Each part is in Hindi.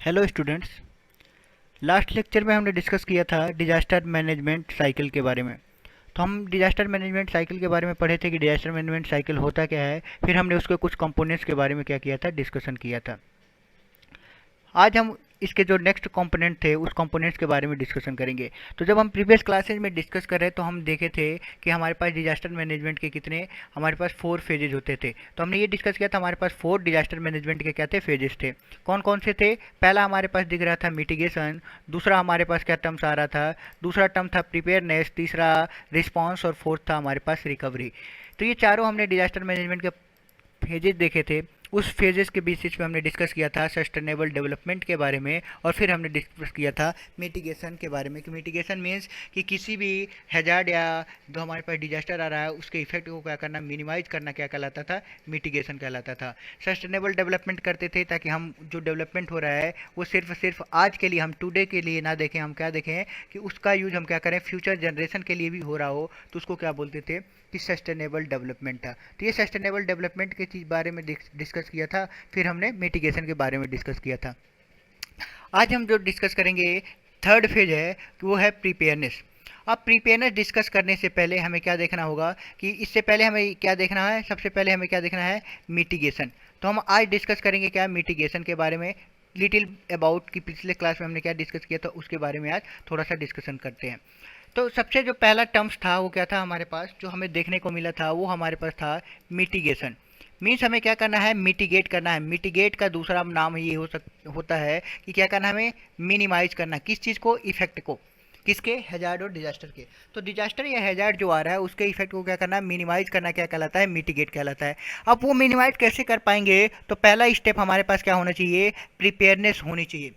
Hello students. लास्ट लेक्चर में हमने डिस्कस किया था डिजास्टर मैनेजमेंट साइकिल के बारे में। तो हम डिजास्टर मैनेजमेंट साइकिल के बारे में पढ़े थे कि डिजास्टर मैनेजमेंट साइकिल होता क्या है। फिर हमने उसके कुछ कंपोनेंट्स के बारे में क्या किया था, डिस्कशन किया था। आज हम इसके जो नेक्स्ट कंपोनेंट थे उस कंपोनेंट्स के बारे में डिस्कशन करेंगे। तो जब हम प्रीवियस क्लासेज में डिस्कस कर रहे तो हम देखे थे कि हमारे पास डिजास्टर मैनेजमेंट के कितने, हमारे पास 4 फेजेज होते थे। तो हमने ये डिस्कस किया था हमारे पास 4 डिजास्टर मैनेजमेंट के क्या थे, फेजेस थे। कौन कौन से थे? पहला हमारे पास दिख रहा था मिटिगेशन, दूसरा हमारे पास क्या टर्म्स आ रहा था, दूसरा टर्म था प्रिपेयरनेस, तीसरा रिस्पॉन्स और फोर्थ था हमारे पास रिकवरी। तो ये चारों हमने डिजास्टर मैनेजमेंट के फेजेस देखे थे। उस फेजेस के बेसिस पे हमने डिस्कस किया था सस्टेनेबल डेवलपमेंट के बारे में, और फिर हमने डिस्कस किया था मिटिगेशन के बारे में कि मिटिगेशन मीन्स कि किसी भी हैजार्ड या जो हमारे पास डिजास्टर आ रहा है उसके इफेक्ट को क्या करना, मिनिमाइज करना, क्या कहलाता था, मिटिगेशन कहलाता था। सस्टेनेबल डेवलपमेंट करते थे ताकि हम जो डेवलपमेंट हो रहा है वो सिर्फ आज के लिए, हम टुडे के लिए ना देखें, हम क्या देखें कि उसका यूज हम क्या करें, फ्यूचर जनरेशन के लिए भी हो रहा हो, तो उसको क्या बोलते थे कि सस्टेनेबल डेवलपमेंट था। तो ये सस्टेनेबल डेवलपमेंट के चीज़ बारे में डिस्कस किया था। फिर हमने मिटिगेशन के बारे में डिस्कस किया था। आज हम जो डिस्कस करेंगे थर्ड फेज है कि वो है प्रिपेयरनेस। अब प्रिपेयरनेस डिस्कस करने से पहले हमें क्या देखना होगा कि इससे पहले हमें क्या देखना है, सबसे पहले हमें क्या देखना है, मिटिगेशन। तो हम आज डिस्कस करेंगे क्या, मिटिगेशन के बारे में लिटिल अबाउट कि पिछले क्लास में हमने क्या डिस्कस किया था उसके बारे में आज थोड़ा सा डिस्कशन करते हैं। तो सबसे जो पहला टर्म्स था वो क्या था हमारे पास, जो हमें देखने को मिला था वो हमारे पास था मिटिगेशन। मीन्स हमें क्या करना है, मिटिगेट करना है। मिटिगेट का दूसरा नाम ये होता है कि क्या करना है, हमें मिनिमाइज करना। किस चीज़ को, इफेक्ट को, किसके, हैजार्ड और डिजास्टर के। तो डिजास्टर या हैजार्ड जो आ रहा है उसके इफेक्ट को क्या करना है, मिनिमाइज करना, क्या कहलाता है, मिटिगेट कहलाता है। अब वो मिनिमाइज कैसे कर पाएंगे, तो पहला स्टेप हमारे पास क्या होना चाहिए, प्रिपेयरनेस होनी चाहिए।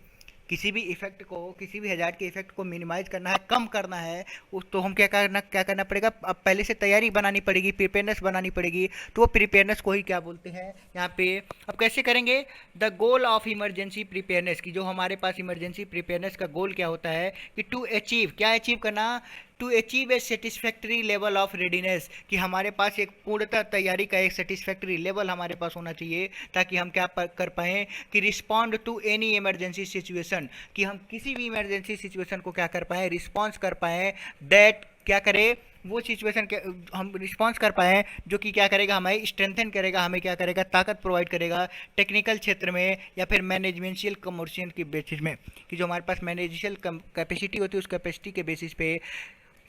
किसी भी इफेक्ट को, किसी भी हैजार्ड के इफेक्ट को मिनिमाइज करना है, कम करना है, उस तो हम क्या करना पड़ेगा, अब पहले से तैयारी बनानी पड़ेगी, प्रिपेयरनेस बनानी पड़ेगी। तो वो प्रिपेयरनेस को ही क्या बोलते हैं यहाँ पे। अब कैसे करेंगे, the goal of emergency preparedness की, जो हमारे पास इमरजेंसी प्रिपेयरनेस का गोल क्या होता है कि टू अचीव, क्या अचीव करना, to achieve a satisfactory level of readiness, कि हमारे पास एक पूर्णतः तैयारी का एक सेटिस्फैक्ट्री लेवल हमारे पास होना चाहिए, ताकि हम क्या कर पाएँ कि respond to any emergency situation, कि हम किसी भी इमरजेंसी सिचुएशन को क्या कर पाएँ, रिस्पॉन्स कर पाएँ। दैट क्या करे, वो सिचुएशन के हम रिस्पॉन्स कर पाएँ जो कि क्या करेगा, हमें स्ट्रेंथन करेगा, हमें क्या करेगा, ताकत प्रोवाइड करेगा टेक्निकल क्षेत्र में या फिर मैनेजमेंशियल कमर्शियल की बेसिस में, कि जो हमारे पास मैनेजिशियल कैपेसिटी होती है उस कैपेसिटी के बेसिस पे,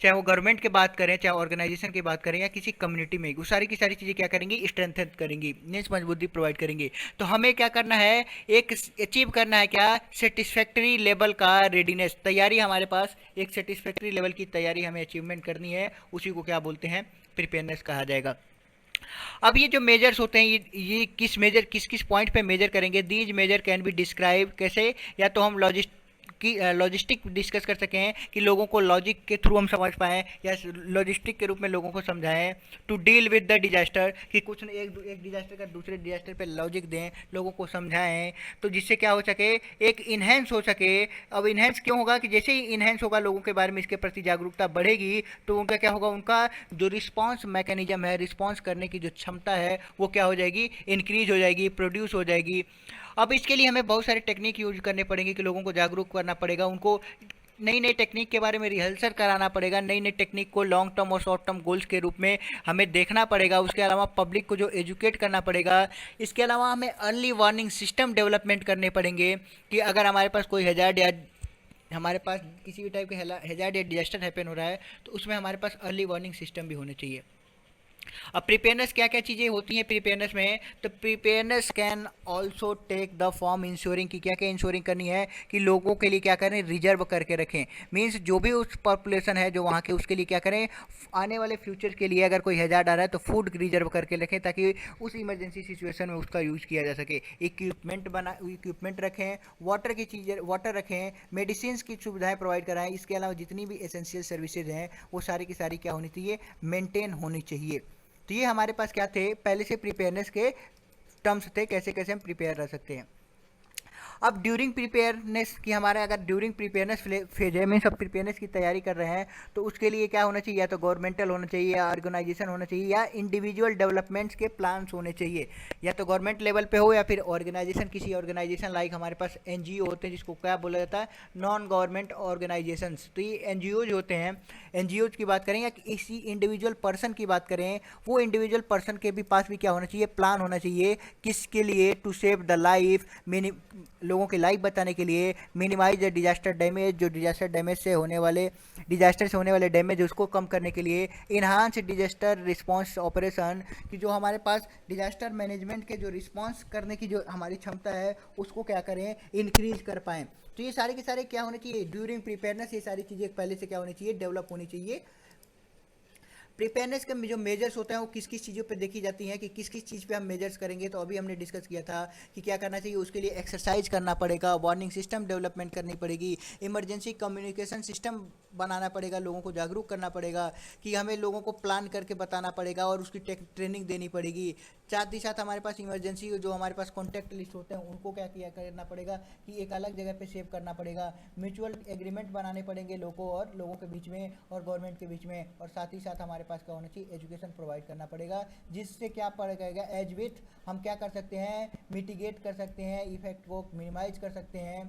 चाहे वो गवर्नमेंट की बात करें, चाहे ऑर्गेनाइजेशन की बात करें या किसी कम्युनिटी में, वो सारी की सारी चीज़ें क्या करेंगी, स्ट्रेंथन करेंगी, नीच मजबूती प्रोवाइड करेंगी। तो हमें क्या करना है, एक अचीव करना है क्या, सेटिस्फैक्ट्री लेवल का रेडीनेस, तैयारी हमारे पास, एक सेटिस्फैक्ट्री लेवल की तैयारी हमें अचीवमेंट करनी है, उसी को क्या बोलते हैं, प्रिपेयरनेस कहा जाएगा। अब ये जो मेजर्स होते हैं, ये किस किस पॉइंट पे मेजर करेंगे, these measure can be describe कैसे, या तो हम लॉजिस्टिक डिस्कस कर सकें कि लोगों को लॉजिक के थ्रू हम समझ पाएँ, या लॉजिस्टिक के रूप में लोगों को समझाएं। To deal with the disaster, कि कुछ एक डिजास्टर का दूसरे डिजास्टर पे लॉजिक दें, लोगों को समझाएं, तो जिससे क्या हो सके, एक इन्हेंस हो सके। अब इन्हेंस क्यों होगा, कि जैसे ही इन्हेंस होगा, लोगों के बारे में इसके प्रति जागरूकता बढ़ेगी, तो उनका क्या होगा, उनका जो रिस्पॉन्स मैकेनिज्म है, रिस्पॉन्स करने की जो क्षमता है वो क्या हो जाएगी, इंक्रीज हो जाएगी, प्रोड्यूस हो जाएगी। अब इसके लिए हमें बहुत सारे टेक्निक यूज करने पड़ेंगे, कि लोगों को जागरूक करना पड़ेगा, उनको नई नई टेक्निक के बारे में रिहर्सल कराना पड़ेगा, नई नई टेक्निक को लॉन्ग टर्म और शॉर्ट टर्म गोल्स के रूप में हमें देखना पड़ेगा। उसके अलावा पब्लिक को जो एजुकेट करना पड़ेगा। इसके अलावा हमें अर्ली वार्निंग सिस्टम डेवलपमेंट करने पड़ेंगे, कि अगर हमारे पास कोई हैजार्ड या हमारे पास किसी भी टाइप के हैजार्ड या डिजास्टर हैपन हो रहा है, तो उसमें हमारे पास अर्ली वार्निंग सिस्टम भी होने चाहिए। अब प्रिपेयरनेस क्या क्या चीज़ें होती हैं प्रिपेयरनेस में, तो preparedness can also take the form ensuring, की क्या क्या इंश्योरिंग करनी है, कि लोगों के लिए क्या करें, रिजर्व करके रखें। मीन्स जो भी उस पॉपुलेशन है जो वहाँ के, उसके लिए क्या करें, आने वाले फ्यूचर के लिए अगर कोई हैजार्ड आ रहा है तो फूड रिजर्व करके रखें, ताकि उस इमरजेंसी सिचुएशन में उसका यूज़ किया जा सके। इक्विपमेंट रखें, वाटर की चीज़ें, वाटर रखें, मेडिसिन की सुविधाएँ प्रोवाइड कराएं। इसके अलावा जितनी भी एसेंशियल सर्विसेज हैं वो सारी की सारी क्या होनी चाहिए, मेंटेन होनी चाहिए। तो ये हमारे पास क्या थे, पहले से प्रिपेयरनेस के टर्म्स थे, कैसे कैसे हम प्रिपेयर रह सकते हैं। अब ड्यूरिंग प्रिपेयरनेस की हमारा अगर ड्यूरिंग प्रिपेयरनेस फेज है, में सब प्रिपेयरनेस की तैयारी कर रहे हैं, तो उसके लिए क्या होना चाहिए, या तो गवर्नमेंटल होना चाहिए, या ऑर्गेनाइजेशन होना चाहिए, या इंडिविजुअल डेवलपमेंट्स के प्लान्स होने चाहिए, या तो गवर्नमेंट लेवल पे हो या फिर ऑर्गेनाइजेशन, किसी ऑर्गेनाइजेशन लाइक हमारे पास एनजीओ होते हैं जिसको क्या बोला जाता है, नॉन गवर्नमेंट ऑर्गेनाइजेशंस। तो ये एनजीओज होते हैं, एनजीओज की बात करें या किसी इंडिविजुअल पर्सन की बात करें, वो इंडिविजुअल पर्सन के भी पास भी क्या होना चाहिए, प्लान होना चाहिए, किसके लिए, टू सेव द लाइफ, लोगों की लाइफ बचाने के लिए, मिनिमाइज द डिजास्टर डैमेज, जो डिजास्टर डैमेज से होने वाले, डिजास्टर से होने वाले डैमेज उसको कम करने के लिए, इन्हांस डिजास्टर रिस्पांस ऑपरेशन, कि जो हमारे पास डिजास्टर मैनेजमेंट के जो रिस्पांस करने की जो हमारी क्षमता है उसको क्या करें, इंक्रीज कर पाएँ। तो ये सारे के सारे क्या होने चाहिए, ड्यूरिंग प्रिपेयरनेस ये सारी चीज़ें पहले से क्या होनी चाहिए, डेवलप होनी चाहिए। प्रिपेयरनेस के जो मेजर्स होते हैं वो किस किस चीज़ों पे देखी जाती हैं कि किस किस चीज़ पे हम मेजर्स करेंगे, तो अभी हमने डिस्कस किया था कि क्या करना चाहिए, उसके लिए एक्सरसाइज करना पड़ेगा, वार्निंग सिस्टम डेवलपमेंट करनी पड़ेगी, इमरजेंसी कम्युनिकेशन सिस्टम बनाना पड़ेगा, लोगों को जागरूक करना पड़ेगा, कि हमें लोगों को प्लान करके बताना पड़ेगा और उसकी ट्रेनिंग देनी पड़ेगी। साथ ही साथ हमारे पास इमरजेंसी जो हमारे पास कॉन्टैक्ट लिस्ट होते हैं उनको क्या किया करना पड़ेगा कि एक अलग जगह पे सेव करना पड़ेगा, म्यूचुअल एग्रीमेंट बनाने पड़ेंगे लोगों और लोगों के बीच में और गवर्नमेंट के बीच में, और साथ ही साथ हमारे पास क्या होना चाहिए, एजुकेशन प्रोवाइड करना पड़ेगा, जिससे क्या पड़ेगा, एज विथ हम क्या कर सकते हैं, मिटिगेट कर सकते हैं, इफेक्ट को मिनिमाइज कर सकते हैं,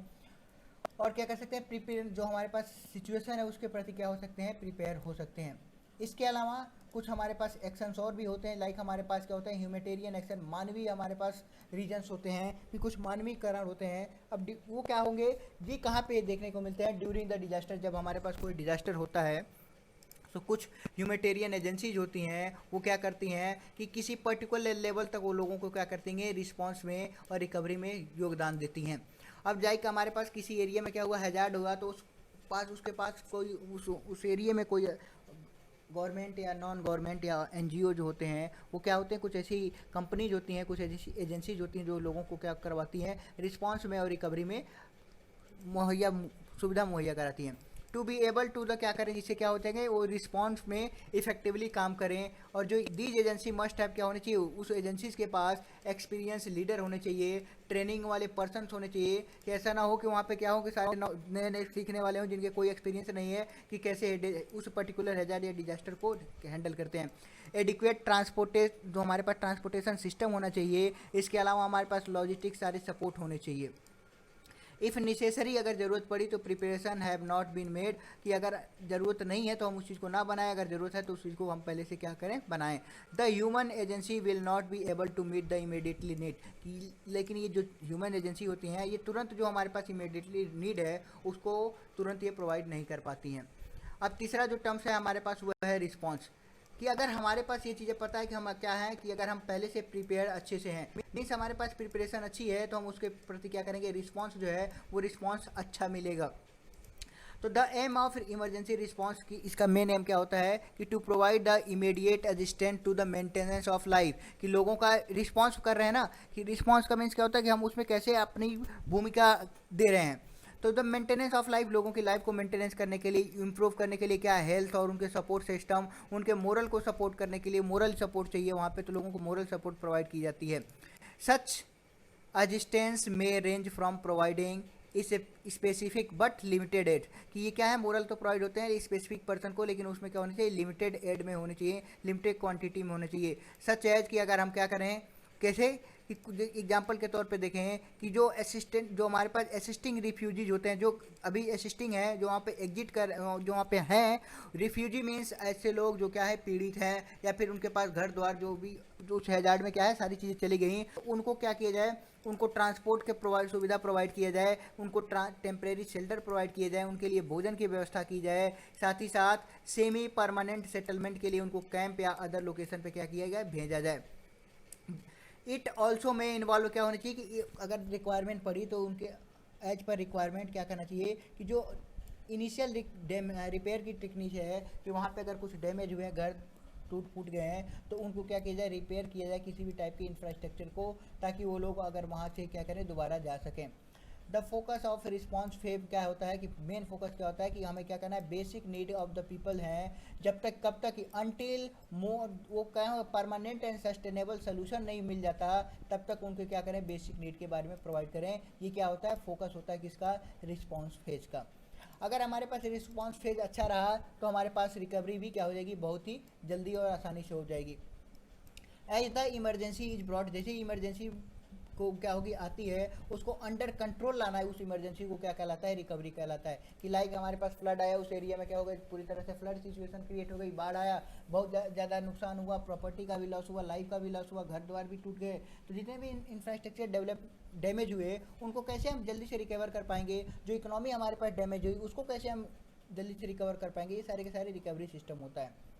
और क्या कर सकते हैं, प्रिपेयर जो हमारे पास सिचुएशन है उसके प्रति क्या हो सकते हैं, प्रिपेयर हो सकते हैं। इसके अलावा कुछ हमारे पास एक्शंस और भी होते हैं, लाइक हमारे पास क्या होता है, ह्यूमैनिटेरियन एक्शन, मानवीय हमारे पास रीजन्स होते हैं कि कुछ मानवीय कारण होते हैं। अब वो क्या होंगे, ये कहाँ पे देखने को मिलते हैं, ड्यूरिंग द डिजास्टर, जब हमारे पास कोई डिजास्टर होता है तो कुछ ह्यूमैनिटेरियन एजेंसीज होती हैं, वो क्या करती हैं कि किसी पर्टिकुलर लेवल तक वो लोगों को क्या करती हैं, रिस्पांस में और रिकवरी में योगदान देती हैं। अब जाए कि हमारे पास किसी एरिया में क्या हुआ, हैजार्ड हुआ, तो उसके पास कोई उस एरिया में कोई गवर्नमेंट या नॉन गवर्नमेंट या एनजीओ जो होते हैं वो क्या होते हैं, कुछ ऐसी कंपनीज होती हैं, कुछ ऐसी एजेंसीज होती हैं जो लोगों को क्या करवाती हैं, रिस्पांस में और रिकवरी में मुहैया सुविधा मुहैया कराती हैं। To be able to the क्या करें, जिससे क्या हो जाएंगे, वो रिस्पॉन्स में इफेक्टिवली काम करें, और जो दीज एजेंसी मस्ट हैव क्या होने चाहिए, उस एजेंसीज के पास एक्सपीरियंस लीडर होने चाहिए, ट्रेनिंग वाले पर्सन होने चाहिए, कि ऐसा ना हो कि वहाँ पे क्या हो कि सारे नए नए सीखने वाले हों जिनके कोई एक्सपीरियंस नहीं है कि कैसे उस पर्टिकुलर हैजार्ड या डिजास्टर को हैंडल करते हैं। एडिक्वेट जो हमारे पास ट्रांसपोर्टेशन सिस्टम होना चाहिए। इसके अलावा हमारे पास लॉजिस्टिक्स सारे सपोर्ट होने चाहिए। इफ़ नेसेसरी, अगर ज़रूरत पड़ी तो preparation have not been made, कि अगर ज़रूरत नहीं है तो हम उस चीज़ को ना बनाएं, अगर ज़रूरत है तो उस चीज़ को हम पहले से क्या करें, बनाएं। The human agency will not be able to meet the immediately need, लेकिन ये जो ह्यूमन एजेंसी होती हैं ये तुरंत जो हमारे पास इमीडिएटली नीड है उसको तुरंत ये प्रोवाइड नहीं कर पाती हैं। अब तीसरा जो टर्म्स है हमारे पास वो है रिस्पॉन्स, कि अगर हमारे पास ये चीज़ें पता है कि हम क्या है, कि अगर हम पहले से प्रिपेयर अच्छे से हैं, मीन्स हमारे पास प्रिपरेशन अच्छी है, तो हम उसके प्रति क्या करेंगे, रिस्पांस जो है वो रिस्पांस अच्छा मिलेगा। तो the aim of emergency response की, इसका मेन एम क्या होता है कि to provide the immediate assistance to the maintenance of life, कि लोगों का रिस्पांस कर रहे हैं ना, कि रिस्पांस का मीन्स क्या होता है कि हम उसमें कैसे अपनी भूमिका दे रहे हैं। तो द मेंटेनेंस ऑफ लाइफ, लोगों की लाइफ को मेंटेनेंस करने के लिए, इम्प्रूव करने के लिए क्या है, हेल्थ और उनके सपोर्ट सिस्टम, उनके मोरल को सपोर्ट करने के लिए मोरल सपोर्ट चाहिए वहाँ पे, तो लोगों को मोरल सपोर्ट प्रोवाइड की जाती है। सच असिस्टेंस में रेंज फ्रॉम प्रोवाइडिंग इस स्पेसिफिक बट लिमिटेड एड, कि ये क्या है, मोरल तो प्रोवाइड होते हैं स्पेसिफिक पर्सन को, लेकिन उसमें क्या होना चाहिए, लिमिटेड एड में होनी चाहिए, लिमिटेड क्वांटिटी में होना चाहिए। सच एज कि अगर हम क्या करें, कैसे, कि एग्जाम्पल के तौर पे देखें कि जो असिस्टेंट, जो हमारे पास असिस्टिंग रिफ्यूजीज होते हैं, जो अभी असिस्टिंग है, जो वहाँ पे एग्जिट कर, जो वहाँ पे हैं, रिफ्यूजी मीन्स ऐसे लोग जो क्या है, पीड़ित हैं, या फिर उनके पास घर द्वार जो भी जो हैजार्ड में क्या है सारी चीज़ें चली गई, उनको क्या किया जाए, उनको ट्रांसपोर्ट के सुविधा प्रोवाइड किया जाए, उनको टेम्परेरी शेल्टर प्रोवाइड किया जाए, उनके लिए भोजन की व्यवस्था की जाए, साथ ही साथ सेमी परमानेंट सेटलमेंट के लिए उनको कैंप या अदर लोकेशन पे क्या किया जाए, भेजा जाए। इट ऑल्सो में इन्वॉल्व क्या होना चाहिए कि अगर रिक्वायरमेंट पड़ी तो उनके एज पर रिक्वायरमेंट क्या करना चाहिए, कि जो इनिशियल रिपेयर की टेक्निक है, कि वहाँ पे अगर कुछ डैमेज हुए हैं, घर टूट फूट गए हैं, तो उनको क्या किया जाए, रिपेयर किया जाए किसी भी टाइप के इंफ्रास्ट्रक्चर को, ताकि वो लोग अगर वहाँ से क्या करें, दोबारा जा सकें। The focus of response phase क्या होता है कि मेन फोकस क्या होता है कि हमें क्या करना है, basic need of the people हैं जब तक कब तक, अनटिल मोर वो क्या परमानेंट एंड सस्टेनेबल सोल्यूशन नहीं मिल जाता तब तक उनको क्या करें, बेसिक नीड के बारे में प्रोवाइड करें। ये क्या होता है, फोकस होता है किसका, रिस्पॉन्स फेज का। अगर हमारे पास रिस्पॉन्स फेज अच्छा रहा तो हमारे पास रिकवरी भी क्या हो जाएगी, बहुत ही जल्दी और आसानी से हो जाएगी। As the emergency is broad, जैसे इमरजेंसी को क्या होगी आती है उसको अंडर कंट्रोल लाना है, उस इमरजेंसी को क्या कहलाता है, रिकवरी कहलाता है। कि लाइक हमारे पास फ्लड आया, उस एरिया में क्या हो गया, पूरी तरह से फ्लड सिचुएशन क्रिएट हो गई, बाढ़ आया, बहुत ज़्यादा नुकसान हुआ, प्रॉपर्टी का भी लॉस हुआ, लाइफ का भी लॉस हुआ, घर द्वार भी टूट गए। तो जितने भी इंफ्रास्ट्रक्चर डेवलप डैमेज हुए उनको कैसे हम जल्दी से रिकवर कर पाएंगे, जो इकोनॉमी हमारे पास डैमेज हुई उसको कैसे हम जल्दी से रिकवर कर पाएंगे, ये सारे के सारे रिकवरी सिस्टम होता है।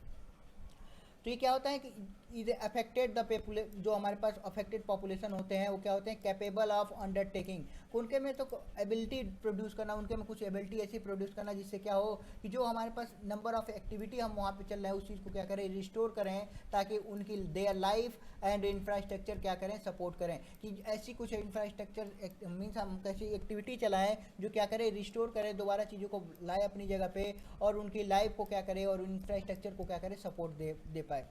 तो ये क्या होता है कि इज अफेक्टेड द जो हमारे पास अफेक्टेड पॉपुलेशन होते हैं वो क्या होते हैं, कैपेबल ऑफ अंडरटेकिंग। उनके में तो एबिलिटी प्रोड्यूस करना, उनके में कुछ एबिलिटी ऐसी प्रोड्यूस करना जिससे क्या हो कि जो हमारे पास नंबर ऑफ एक्टिविटी हम वहाँ पे चल रहे हैं उस चीज़ को क्या करें, रिस्टोर करें, ताकि उनकी देयर लाइफ एंड इंफ्रास्ट्रक्चर क्या करें, सपोर्ट करें। कि ऐसी कुछ इंफ्रास्ट्रक्चर मीन्स हम कैसी एक्टिविटी चलाएं जो क्या करें, रिस्टोर करें, दोबारा चीज़ों को लाए अपनी जगह पे और उनकी लाइफ को क्या करें और इंफ्रास्ट्रक्चर को क्या करें, सपोर्ट दे पाए।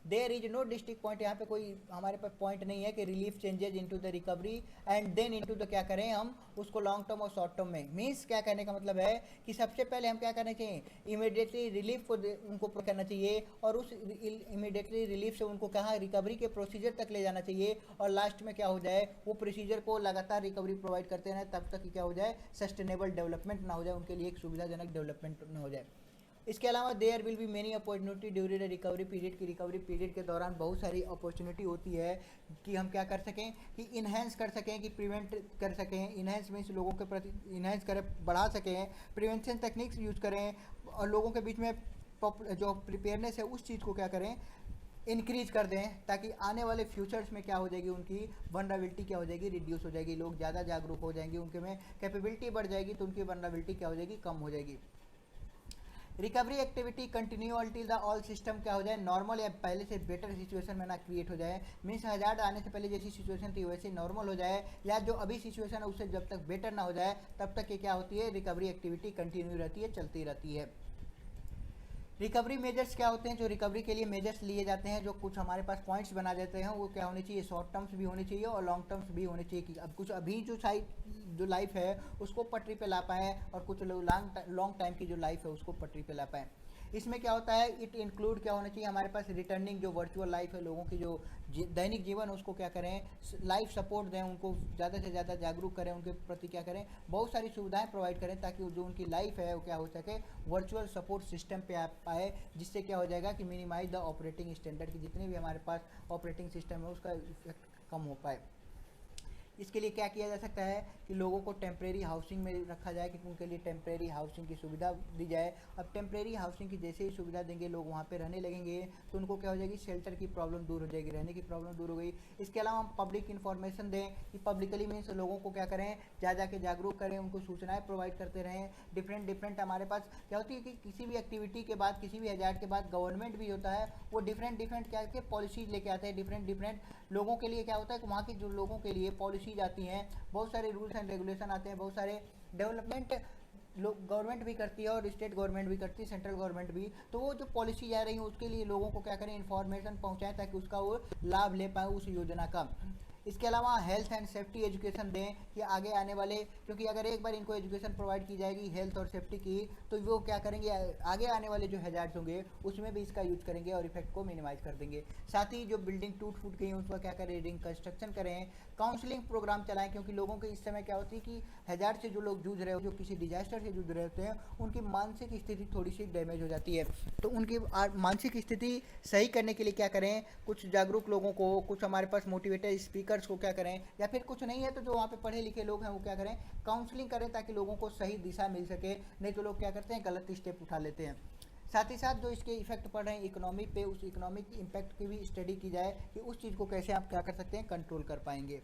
There is no district point, यहाँ पे कोई हमारे पास पॉइंट नहीं है कि relief changes into the recovery and then into the क्या करें हम उसको लॉन्ग टर्म और शॉर्ट टर्म में। मीन्स क्या कहने का मतलब है कि सबसे पहले हम क्या करना चाहिए, इमीडिएटली रिलीफ को उनको करना चाहिए और उस इमीडिएटली रिलीफ से उनको कहाँ रिकवरी के प्रोसीजर तक ले जाना चाहिए और लास्ट में क्या हो जाए, वो प्रोसीजर को लगातार रिकवरी प्रोवाइड करते रहें तब तक क्या हो जाए, सस्टेनेबल डेवलपमेंट ना हो जाए, उनके लिए एक सुविधाजनक डेवलपमेंट ना हो जाए। इसके अलावा there will be many opportunity during the recovery period, की रिकवरी पीरियड के दौरान बहुत सारी अपॉर्चुनिटी होती है कि हम क्या कर सकें, कि इन्हेंस कर सकें, कि प्रिवेंट कर सकें। इन्हेंस मीन्स लोगों के प्रति इन्हेंस करें, बढ़ा सकें, प्रिवेंशन टेक्निक्स यूज करें और लोगों के बीच में जो प्रिपेयरनेस है उस चीज़ को क्या करें, इंक्रीज कर दें, ताकि आने वाले फ्यूचर्स में क्या हो जाएगी, उनकी वनरेबिलिटी क्या हो जाएगी, रिड्यूस हो जाएगी, लोग ज़्यादा जागरूक हो जाएंगे, उनके में कैपेबिलिटी बढ़ जाएगी तो उनकी वनरेबिलिटी क्या हो जाएगी, कम हो जाएगी। Recovery activity continue अल्टिल the all system क्या हो जाए, नॉर्मल या पहले से बेटर सिचुएशन में ना क्रिएट हो जाए। मीन्स हज़ार आने से पहले जैसी सिचुएशन थी वैसे नॉर्मल हो जाए, या जो अभी सिचुएशन है उससे जब तक बेटर ना हो जाए तब तक ये क्या होती है, रिकवरी एक्टिविटी कंटिन्यू रहती है, चलती रहती है। रिकवरी मेजर्स क्या होते हैं, जो रिकवरी के लिए मेजर्स लिए जाते हैं, जो कुछ हमारे पास पॉइंट्स बना देते हैं, वो क्या होने चाहिए, शॉर्ट टर्म्स भी होने चाहिए और लॉन्ग टर्म्स भी होने चाहिए। कि अब कुछ अभी जो लाइफ है उसको पटरी पे ला पाएँ और कुछ लॉन्ग टाइम की जो लाइफ है उसको पटरी पे ला पाएँ। इसमें क्या होता है, इट इंक्लूड क्या होना चाहिए, हमारे पास रिटर्निंग जो वर्चुअल लाइफ है, लोगों की जो दैनिक जीवन उसको क्या करें, लाइफ सपोर्ट दें, उनको ज़्यादा से ज़्यादा जागरूक करें, उनके प्रति क्या करें, बहुत सारी सुविधाएं प्रोवाइड करें ताकि जो उनकी लाइफ है वो क्या हो सके, वर्चुअल सपोर्ट सिस्टम पे आ पाए, जिससे क्या हो जाएगा कि मिनिमाइज द ऑपरेटिंग स्टैंडर्ड, की जितने भी हमारे पास ऑपरेटिंग सिस्टम है उसका इफेक्ट कम हो पाए। इसके लिए क्या किया जा सकता है कि लोगों को टेम्प्रेरी हाउसिंग में रखा जाए, कि उनके लिए टेम्प्रेरी हाउसिंग की सुविधा दी जाए। अब टेम्प्रेरी हाउसिंग की जैसे ही सुविधा देंगे, लोग वहाँ पे रहने लगेंगे तो उनको क्या हो जाएगी, शेल्टर की प्रॉब्लम दूर हो जाएगी, रहने की प्रॉब्लम दूर हो गई। इसके अलावा हम पब्लिक इन्फॉर्मेशन दें, कि पब्लिकली मीन्स लोगों को क्या करें, जा के जागरूक करें, उनको सूचनाएँ प्रोवाइड करते रहें। डिफरेंट हमारे पास क्या होती है कि किसी भी एक्टिविटी के बाद, किसी भी हजार्ड के बाद गवर्नमेंट भी होता है, वो डिफरेंट क्या के पॉलिसीज लेके आते हैं, डिफरेंट लोगों के लिए क्या होता है कि वहाँ के जो लोगों के लिए पॉलिसीज आती हैं, बहुत सारे रूल्स एंड रेगुलेशन आते हैं, बहुत सारे डेवलपमेंट लोग गवर्नमेंट भी करती है और स्टेट गवर्नमेंट भी करती है, सेंट्रल गवर्नमेंट भी। तो वो जो पॉलिसी आ रही है उसके लिए लोगों को क्या करें, इन्फॉर्मेशन पहुंचाएं ताकि उसका वो लाभ ले पाए उस योजना का। इसके अलावा हेल्थ एंड सेफ्टी एजुकेशन दें, कि आगे आने वाले, क्योंकि अगर एक बार इनको एजुकेशन प्रोवाइड की जाएगी हेल्थ और सेफ्टी की, तो वो क्या करेंगे, आगे आने वाले जो हैजार्ड्स होंगे उसमें भी इसका यूज करेंगे और इफेक्ट को मिनिमाइज कर देंगे। साथ ही जो बिल्डिंग टूट फूट गई है उसका क्या करें, रिकंस्ट्रक्शन करें, काउंसलिंग प्रोग्राम चलाएं, क्योंकि लोगों के इस समय क्या होती है कि हैजार्ड से जो लोग जूझ रहे हो, जो किसी डिजास्टर से जूझ रहे होते हैं, उनकी मानसिक स्थिति थोड़ी सी डैमेज हो जाती है। तो उनकी मानसिक स्थिति सही करने के लिए क्या करें, कुछ जागरूक लोगों को, कुछ हमारे पास मोटिवेटेड स्पीकर्स को क्या करें, या फिर कुछ नहीं है तो जो वहाँ पे पढ़े लिखे लोग हैं वो क्या करें, काउंसलिंग करें ताकि लोगों को सही दिशा मिल सके। नहीं तो लोग क्या करते हैं, गलत स्टेप उठा लेते हैं। साथ ही साथ जो इसके इफेक्ट पड़ रहे हैं इकोनॉमी पे, उस इकोनॉमिक इम्पैक्ट की भी स्टडी की जाए कि उस चीज़ को कैसे आप क्या कर सकते हैं, कंट्रोल कर पाएंगे।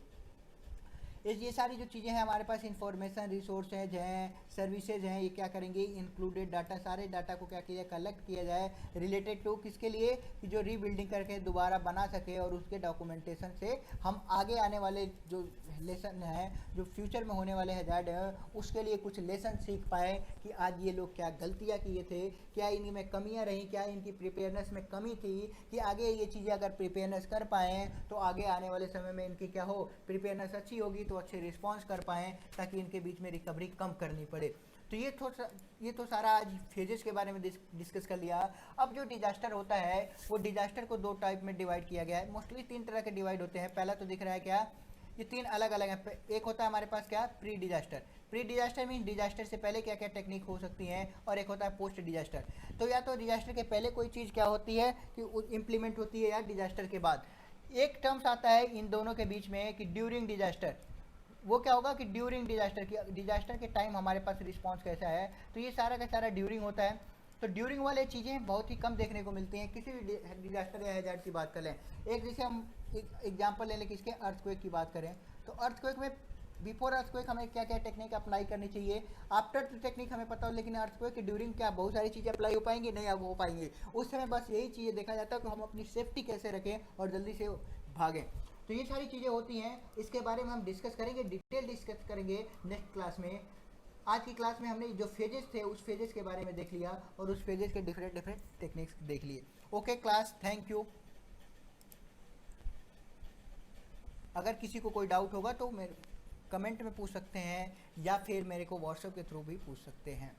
ये सारी जो चीज़ें हैं हमारे पास इंफॉर्मेशन रिसोर्स हैं सर्विसेज हैं, ये क्या करेंगे इंक्लूडेड डाटा, सारे डाटा को क्या किया जाए कलेक्ट किया जाए रिलेटेड टू किसके लिए कि जो रीबिल्डिंग करके दोबारा बना सके और उसके डॉक्यूमेंटेशन से हम आगे आने वाले जो लेसन है जो फ्यूचर में होने वाले हैजार्ड हैं उसके लिए कुछ लेसन सीख पाए कि आज ये लोग क्या गलतियाँ किए थे, क्या इनमें कमियाँ रहीं, क्या इनकी प्रिपेयरनेस में कमी थी कि आगे ये चीज़ें अगर प्रिपेयरनेस कर पाएँ तो आगे आने वाले समय में इनकी क्या हो प्रिपेयरनेस अच्छी होगी तो अच्छे रिस्पॉन्स कर पाएँ ताकि इनके बीच में रिकवरी कम करनी पड़े। तो ये तो सारा आज फेजेस के बारे में डिस्कस कर लिया। अब जो डिजास्टर होता है वो डिजास्टर को दो टाइप में डिवाइड किया गया है, मोस्टली तीन तरह के डिवाइड होते हैं। पहला तो दिख रहा है क्या, ये तीन अलग अलग हैं। एक होता है हमारे पास क्या pre disaster, pre disaster mean disaster से पहले क्या क्या टेक्निक हो सकती हैं, और एक होता है पोस्ट डिजास्टर। तो या तो डिजास्टर के पहले कोई चीज़ क्या होती है कि इम्प्लीमेंट होती है या डिजास्टर के बाद। एक टर्म्स आता है इन दोनों के बीच में कि ड्यूरिंग डिजास्टर, वो क्या होगा कि ड्यूरिंग डिजास्टर के टाइम हमारे पास रिस्पांस कैसा है, तो ये सारा का सारा ड्यूरिंग होता है। तो ड्यूरिंग वाले चीज़ें बहुत ही कम देखने को मिलती हैं किसी भी डिजास्टर या हैजार्ड की बात करें। एक जैसे हम एक एग्जांपल ले लें किसके अर्थक्वेक की बात करें, तो अर्थक्वेक में बिफोर अर्थक्वेक हमें क्या क्या टेक्निक अप्लाई करनी चाहिए, आफ्टर तो टेक्निक हमें पता हो, लेकिन अर्थक्वेक के ड्यूरिंग क्या बहुत सारी चीज़ें अप्लाई हो पाएंगी, नहीं अब हो पाएंगी। उस समय बस यही चीज़ें देखा जाता है कि हम अपनी सेफ्टी कैसे रखें और जल्दी से भागें। तो ये सारी चीज़ें होती हैं, इसके बारे में हम डिस्कस करेंगे, डिटेल डिस्कस करेंगे नेक्स्ट क्लास में। आज की क्लास में हमने जो फेजेस थे उस फेजेस के बारे में देख लिया और उस फेजेस के डिफरेंट टेक्निक्स देख लिए। Okay class, thank you. अगर किसी को कोई डाउट होगा तो मेरे कमेंट में पूछ सकते हैं या फिर मेरे को व्हाट्सएप के थ्रू भी पूछ सकते हैं।